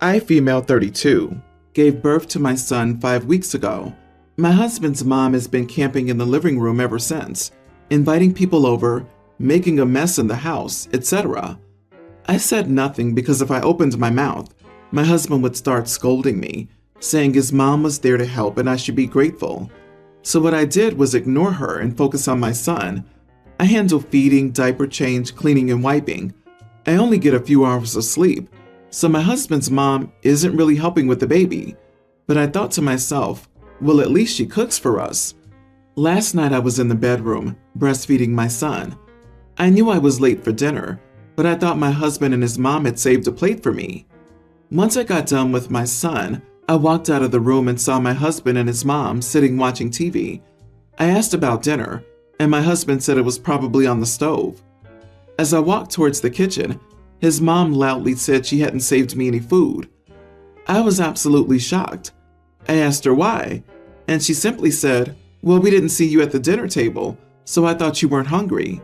I, female 32, gave birth to my son 5 weeks ago. My husband's mom has been camping in the living room ever since, inviting people over, making a mess in the house, etc. I said nothing because if I opened my mouth, my husband would start scolding me, saying his mom was there to help and I should be grateful. So what I did was ignore her and focus on my son. I handle feeding, diaper change, cleaning, and wiping. I only get a few hours of sleep, so my husband's mom isn't really helping with the baby. But I thought to myself, well, at least she cooks for us. Last night I was in the bedroom, breastfeeding my son. I knew I was late for dinner, but I thought my husband and his mom had saved a plate for me. Once I got done with my son, I walked out of the room and saw my husband and his mom sitting watching TV. I asked about dinner, and my husband said it was probably on the stove. As I walked towards the kitchen, his mom loudly said she hadn't saved me any food. I was absolutely shocked. I asked her why, and she simply said, well, we didn't see you at the dinner table, so I thought you weren't hungry.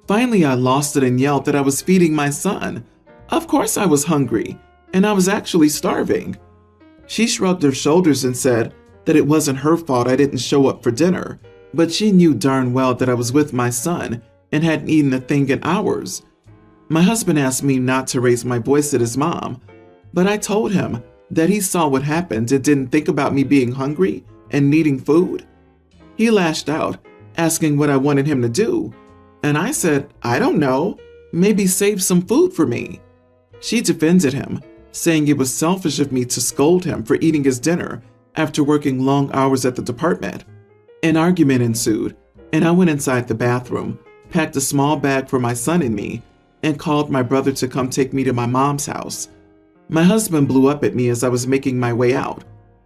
Finally, I lost it and yelled that I was feeding my son. Of course I was hungry, and I was actually starving. She shrugged her shoulders and said that it wasn't her fault I didn't show up for dinner, but she knew darn well that I was with my son and hadn't eaten a thing in hours. My husband asked me not to raise my voice at his mom, but I told him that he saw what happened and didn't think about me being hungry and needing food. He lashed out, asking what I wanted him to do, and I said, I don't know, maybe save some food for me. She defended him, saying it was selfish of me to scold him for eating his dinner after working long hours at the department. An argument ensued, and I went inside the bathroom, packed a small bag for my son and me, and called my brother to come take me to my mom's house. My husband blew up at me as I was making my way out.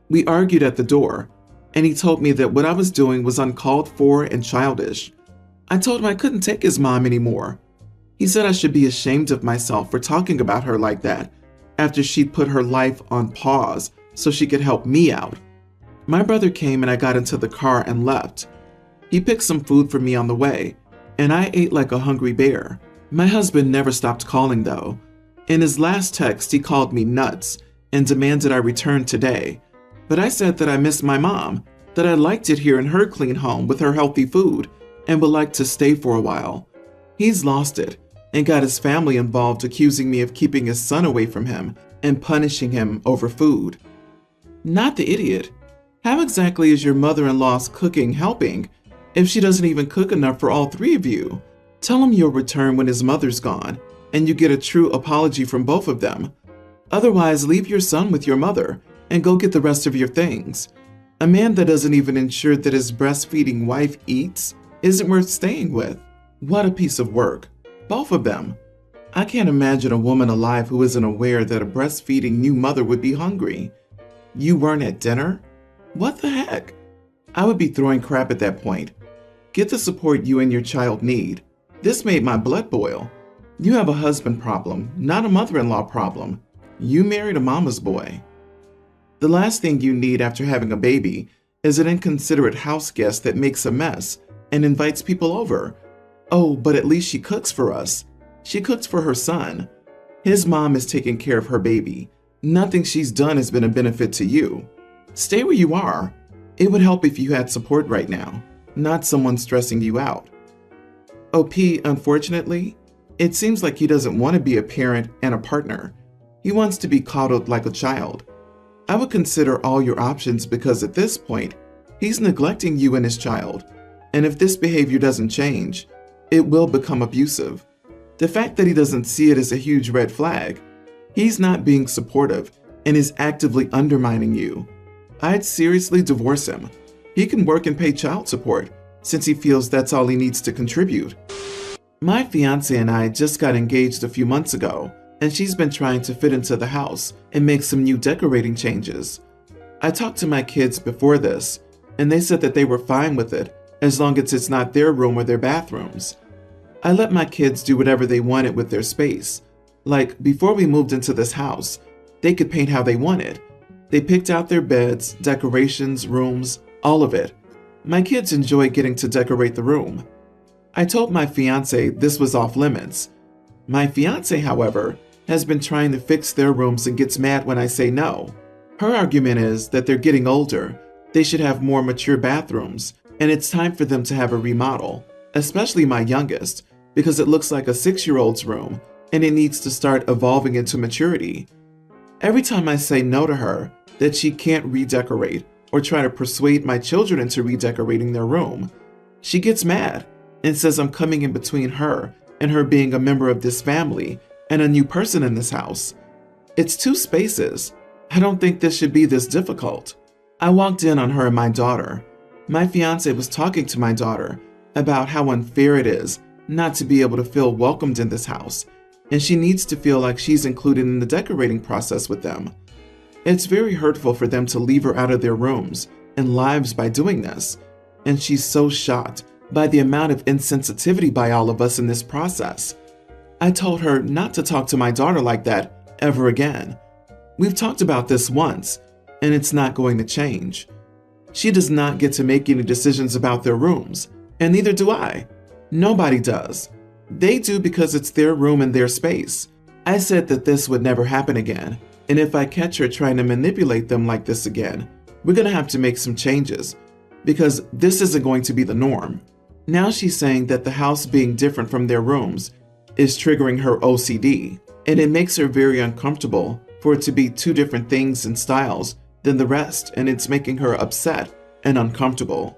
We argued at the door, and he told me that what I was doing was uncalled for and childish. I told him I couldn't take his mom anymore. He said I should be ashamed of myself for talking about her like that after she'd put her life on pause so she could help me out. My brother came and I got into the car and left. He picked some food for me on the way, and I ate like a hungry bear. My husband never stopped calling though. In his last text, he called me nuts and demanded I return today. But I said that I missed my mom, that I liked it here in her clean home with her healthy food, and would like to stay for a while. He's lost it and got his family involved, accusing me of keeping his son away from him and punishing him over food. Not the idiot. How exactly is your mother-in-law's cooking helping if she doesn't even cook enough for all three of you? Tell him you'll return when his mother's gone, and you get a true apology from both of them. Otherwise, leave your son with your mother and go get the rest of your things. A man that doesn't even ensure that his breastfeeding wife eats isn't worth staying with. What a piece of work. Both of them. I can't imagine a woman alive who isn't aware that a breastfeeding new mother would be hungry. You weren't at dinner? What the heck? I would be throwing crap at that point. Get the support you and your child need. This made my blood boil. You have a husband problem, not a mother-in-law problem. You married a mama's boy. The last thing you need after having a baby is an inconsiderate house guest that makes a mess and invites people over. Oh, but at least she cooks for us. She cooks for her son. His mom is taking care of her baby. Nothing she's done has been a benefit to you. Stay where you are. It would help if you had support right now, not someone stressing you out. OP, unfortunately, it seems like he doesn't want to be a parent and a partner. He wants to be coddled like a child. I would consider all your options because at this point, he's neglecting you and his child. And if this behavior doesn't change, it will become abusive. The fact that he doesn't see it as a huge red flag. He's not being supportive and is actively undermining you. I'd seriously divorce him. He can work and pay child support since he feels that's all he needs to contribute. My fiance and I just got engaged a few months ago, and she's been trying to fit into the house and make some new decorating changes. I talked to my kids before this, and they said that they were fine with it as long as it's not their room or their bathrooms. I let my kids do whatever they wanted with their space. Like, before we moved into this house, they could paint how they wanted. They picked out their beds, decorations, rooms, all of it. My kids enjoy getting to decorate the room. I told my fiance this was off limits. My fiance, however, has been trying to fix their rooms and gets mad when I say no. Her argument is that they're getting older, they should have more mature bathrooms, and it's time for them to have a remodel, especially my youngest, because it looks like a 6-year-old's room and it needs to start evolving into maturity. Every time I say no to her that she can't redecorate or try to persuade my children into redecorating their room, she gets mad and says I'm coming in between her and her being a member of this family and a new person in this house. It's 2 spaces. I don't think this should be this difficult. I walked in on her and my daughter. My fiance was talking to my daughter about how unfair it is not to be able to feel welcomed in this house, and she needs to feel like she's included in the decorating process with them. It's very hurtful for them to leave her out of their rooms and lives by doing this, and she's so shocked by the amount of insensitivity by all of us in this process. I told her not to talk to my daughter like that ever again. We've talked about this once, and it's not going to change. She does not get to make any decisions about their rooms, and neither do I. Nobody does. They do because it's their room and their space. I said that this would never happen again, and if I catch her trying to manipulate them like this again, we're going to have to make some changes, because this isn't going to be the norm. Now she's saying that the house being different from their rooms is triggering her OCD, and it makes her very uncomfortable for it to be 2 different things and styles than the rest, and it's making her upset and uncomfortable.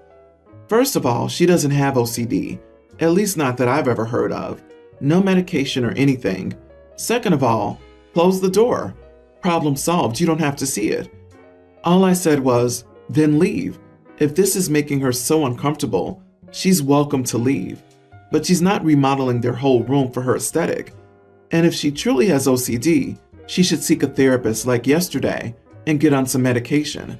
First of all, she doesn't have OCD, at least not that I've ever heard of. No medication or anything. Second of all, close the door. Problem solved, you don't have to see it. All I said was, then leave. If this is making her so uncomfortable, she's welcome to leave. But she's not remodeling their whole room for her aesthetic. And if she truly has OCD, she should seek a therapist like yesterday and get on some medication.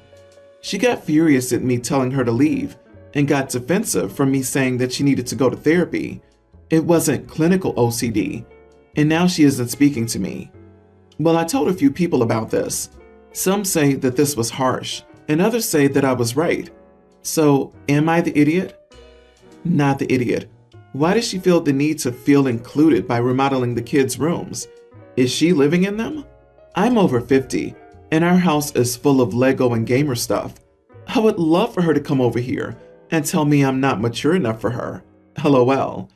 She got furious at me telling her to leave and got defensive from me saying that she needed to go to therapy. It wasn't clinical OCD, and now she isn't speaking to me. Well, I told a few people about this. Some say that this was harsh, and others say that I was right. So, am I the idiot? Not the idiot. Why does she feel the need to feel included by remodeling the kids' rooms? Is she living in them? I'm over 50, and our house is full of Lego and gamer stuff. I would love for her to come over here and tell me I'm not mature enough for her. LOL.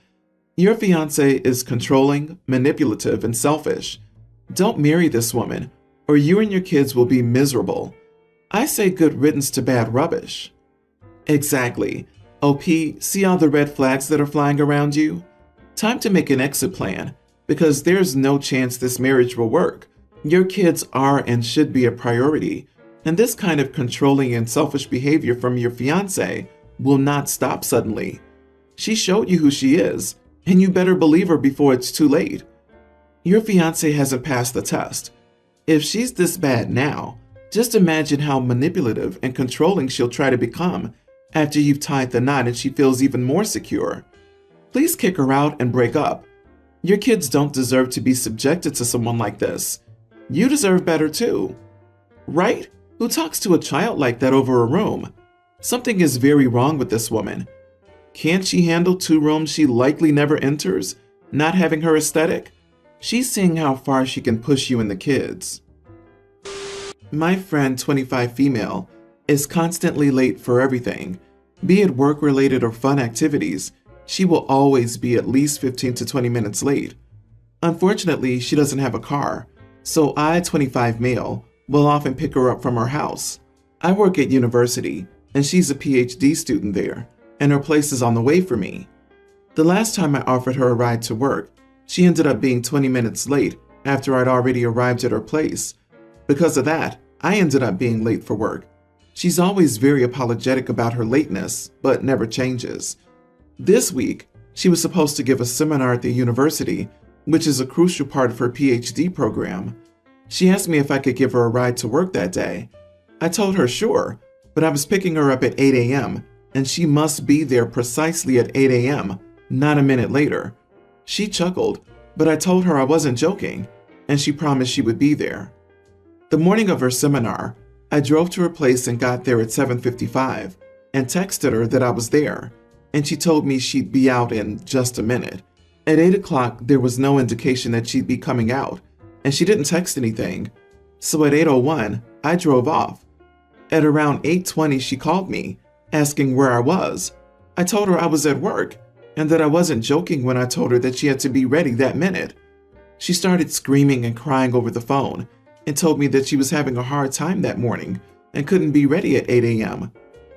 Your fiance is controlling, manipulative, and selfish. Don't marry this woman, or you and your kids will be miserable. I say good riddance to bad rubbish. Exactly. OP, see all the red flags that are flying around you? Time to make an exit plan, because there's no chance this marriage will work. Your kids are and should be a priority, and this kind of controlling and selfish behavior from your fiance will not stop suddenly. She showed you who she is, and you better believe her before it's too late. Your fiance hasn't passed the test. If she's this bad now, just imagine how manipulative and controlling she'll try to become after you've tied the knot and she feels even more secure. Please kick her out and break up. Your kids don't deserve to be subjected to someone like this. You deserve better too. Right? Who talks to a child like that over a room? Something is very wrong with this woman. Can't she handle 2 rooms she likely never enters, not having her aesthetic? She's seeing how far she can push you and the kids. My friend, 25 female, is constantly late for everything. Be it work-related or fun activities, she will always be at least 15 to 20 minutes late. Unfortunately, she doesn't have a car, so I, 25 male, will often pick her up from her house. I work at university, and she's a PhD student there, and her place is on the way for me. The last time I offered her a ride to work, she ended up being 20 minutes late after I'd already arrived at her place. Because of that, I ended up being late for work. She's always very apologetic about her lateness, but never changes. This week, she was supposed to give a seminar at the university, which is a crucial part of her PhD program. She asked me if I could give her a ride to work that day. I told her sure, but I was picking her up at 8 a.m., and she must be there precisely at 8 a.m., not a minute later. She chuckled, but I told her I wasn't joking, and she promised she would be there. The morning of her seminar, I drove to her place and got there at 7:55 and texted her that I was there, and she told me she'd be out in just a minute. At 8 o'clock, there was no indication that she'd be coming out, and she didn't text anything. So at 8:01, I drove off. At around 8:20, she called me, asking where I was. I told her I was at work, and that I wasn't joking when I told her that she had to be ready that minute. She started screaming and crying over the phone, and told me that she was having a hard time that morning and couldn't be ready at 8 a.m.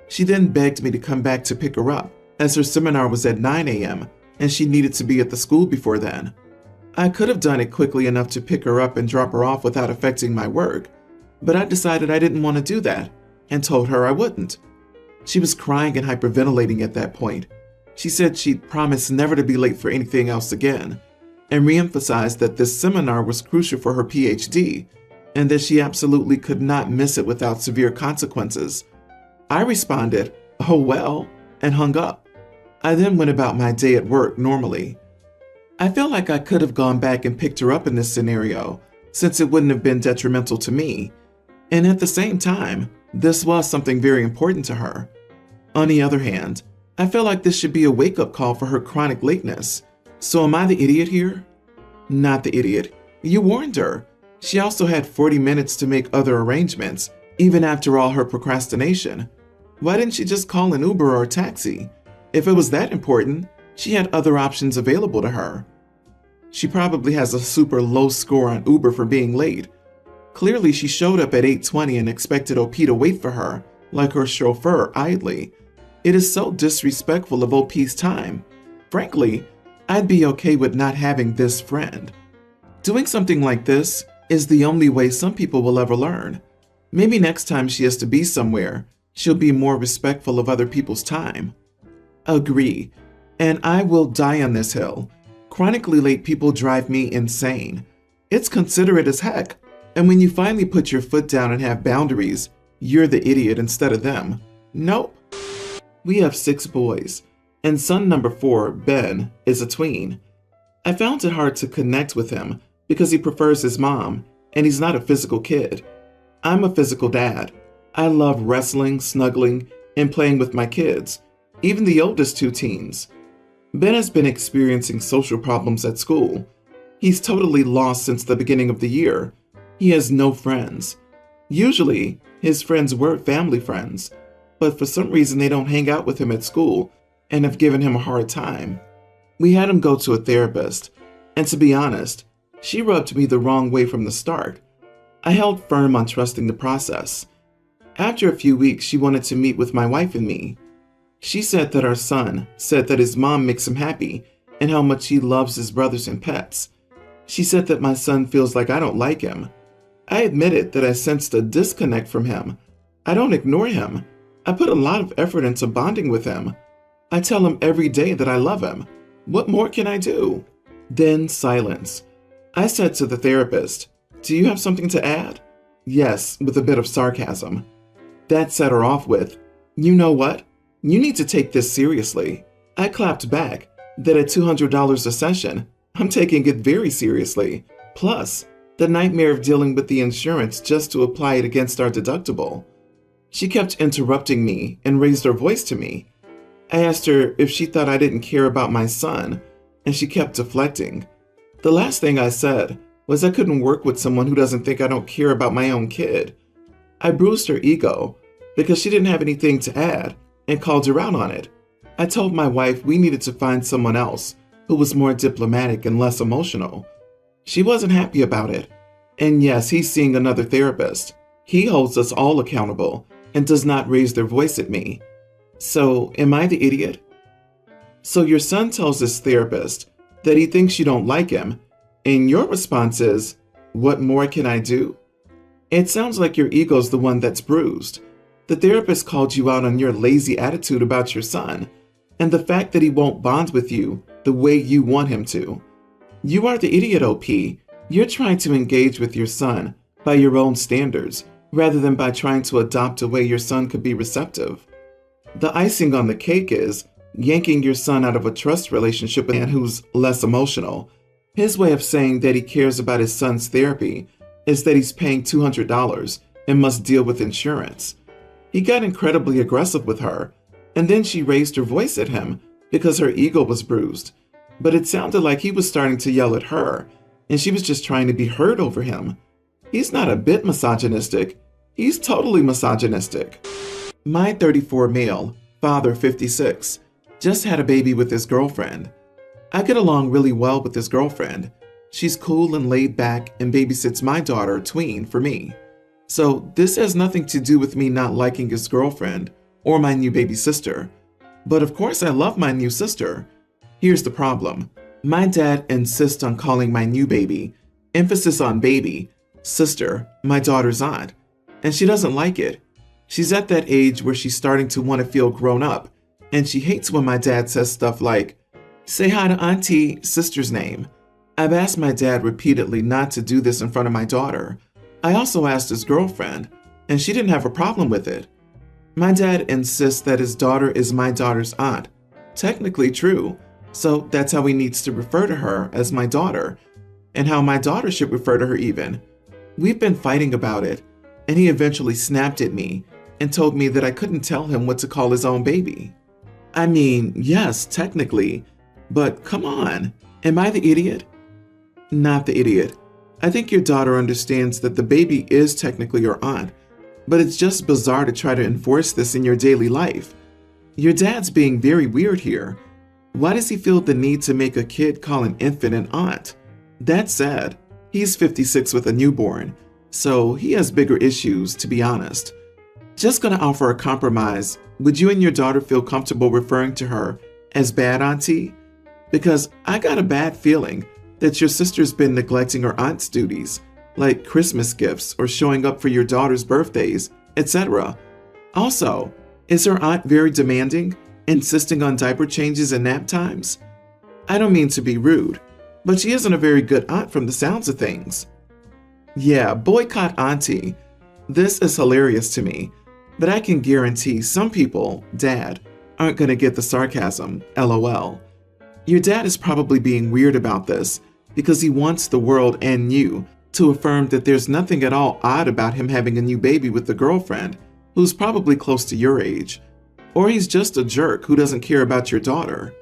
She then begged me to come back to pick her up, as her seminar was at 9 a.m. and she needed to be at the school before then. I could have done it quickly enough to pick her up and drop her off without affecting my work, but I decided I didn't want to do that and told her I wouldn't. She was crying and hyperventilating at that point. She said she'd promised never to be late for anything else again, and reemphasized that this seminar was crucial for her PhD and that she absolutely could not miss it without severe consequences. I responded, "Oh well," and hung up. I then went about my day at work normally. I feel like I could have gone back and picked her up in this scenario, since it wouldn't have been detrimental to me. And at the same time, this was something very important to her. On the other hand, I feel like this should be a wake-up call for her chronic lateness. So am I the idiot here? Not the idiot. You warned her. She also had 40 minutes to make other arrangements, even after all her procrastination. Why didn't she just call an Uber or a taxi? If it was that important, she had other options available to her. She probably has a super low score on Uber for being late. Clearly, she showed up at 8:20 and expected OP to wait for her, like her chauffeur, idly. It is so disrespectful of OP's time. Frankly, I'd be okay with not having this friend. Doing something like this is the only way some people will ever learn. Maybe next time she has to be somewhere, she'll be more respectful of other people's time. Agree, and I will die on this hill. Chronically late people drive me insane. It's considerate as heck, and when you finally put your foot down and have boundaries, you're the idiot instead of them. Nope. We have 6 boys, and son number 4, Ben, is a tween. I found it hard to connect with him because he prefers his mom, and he's not a physical kid. I'm a physical dad. I love wrestling, snuggling, and playing with my kids, even the oldest 2 teens. Ben has been experiencing social problems at school. He's totally lost since the beginning of the year. He has no friends. Usually, his friends were family friends, but for some reason they don't hang out with him at school and have given him a hard time. We had him go to a therapist, and to be honest, she rubbed me the wrong way from the start. I held firm on trusting the process. After a few weeks, she wanted to meet with my wife and me. She said that our son said that his mom makes him happy and how much he loves his brothers and pets. She said that my son feels like I don't like him. I admitted that I sensed a disconnect from him. I don't ignore him. I put a lot of effort into bonding with him. I tell him every day that I love him. What more can I do? Then silence. I said to the therapist, "Do you have something to add?" Yes, with a bit of sarcasm. That set her off with, "You know what? You need to take this seriously." I clapped back that at $200 a session, I'm taking it very seriously. Plus, the nightmare of dealing with the insurance just to apply it against our deductible. She kept interrupting me and raised her voice to me. I asked her if she thought I didn't care about my son, and she kept deflecting. The last thing I said was I couldn't work with someone who doesn't think I don't care about my own kid. I bruised her ego because she didn't have anything to add and called her out on it. I told my wife we needed to find someone else who was more diplomatic and less emotional. She wasn't happy about it. And yes, he's seeing another therapist. He holds us all accountable and does not raise their voice at me. So, am I the idiot? So your son tells his therapist that he thinks you don't like him, and your response is, "What more can I do?" It sounds like your ego's the one that's bruised. The therapist called you out on your lazy attitude about your son, and the fact that he won't bond with you the way you want him to. You are the idiot, OP. You're trying to engage with your son by your own standards, rather than by trying to adopt a way your son could be receptive. The icing on the cake is yanking your son out of a trust relationship with a man who's less emotional. His way of saying that he cares about his son's therapy is that he's paying $200 and must deal with insurance. He got incredibly aggressive with her, and then she raised her voice at him because her ego was bruised. But it sounded like he was starting to yell at her, and she was just trying to be heard over him. He's not a bit misogynistic. He's totally misogynistic. My 34 male, father 56, just had a baby with his girlfriend. I get along really well with his girlfriend. She's cool and laid back and babysits my daughter, tween, for me. So this has nothing to do with me not liking his girlfriend or my new baby sister. But of course I love my new sister. Here's the problem. My dad insists on calling my new baby, emphasis on baby, sister, my daughter's aunt. And she doesn't like it. She's at that age where she's starting to want to feel grown up. And she hates when my dad says stuff like, "Say hi to Auntie, sister's name." I've asked my dad repeatedly not to do this in front of my daughter. I also asked his girlfriend, and she didn't have a problem with it. My dad insists that his daughter is my daughter's aunt. Technically true, so that's how he needs to refer to her, as my daughter, and how my daughter should refer to her even. We've been fighting about it, and he eventually snapped at me and told me that I couldn't tell him what to call his own baby. I mean, yes, technically, but come on, am I the idiot? Not the idiot. I think your daughter understands that the baby is technically your aunt, but it's just bizarre to try to enforce this in your daily life. Your dad's being very weird here. Why does he feel the need to make a kid call an infant an aunt? That's sad. He's 56 with a newborn, so he has bigger issues, to be honest. Just gonna offer a compromise. Would you and your daughter feel comfortable referring to her as Bad Auntie? Because I got a bad feeling that your sister's been neglecting her aunt's duties, like Christmas gifts or showing up for your daughter's birthdays, etc. Also, is her aunt very demanding, insisting on diaper changes and nap times? I don't mean to be rude, but she isn't a very good aunt from the sounds of things. Yeah, boycott Auntie. This is hilarious to me, but I can guarantee some people, Dad, aren't gonna get the sarcasm, LOL. Your dad is probably being weird about this because he wants the world and you to affirm that there's nothing at all odd about him having a new baby with a girlfriend who's probably close to your age. Or he's just a jerk who doesn't care about your daughter.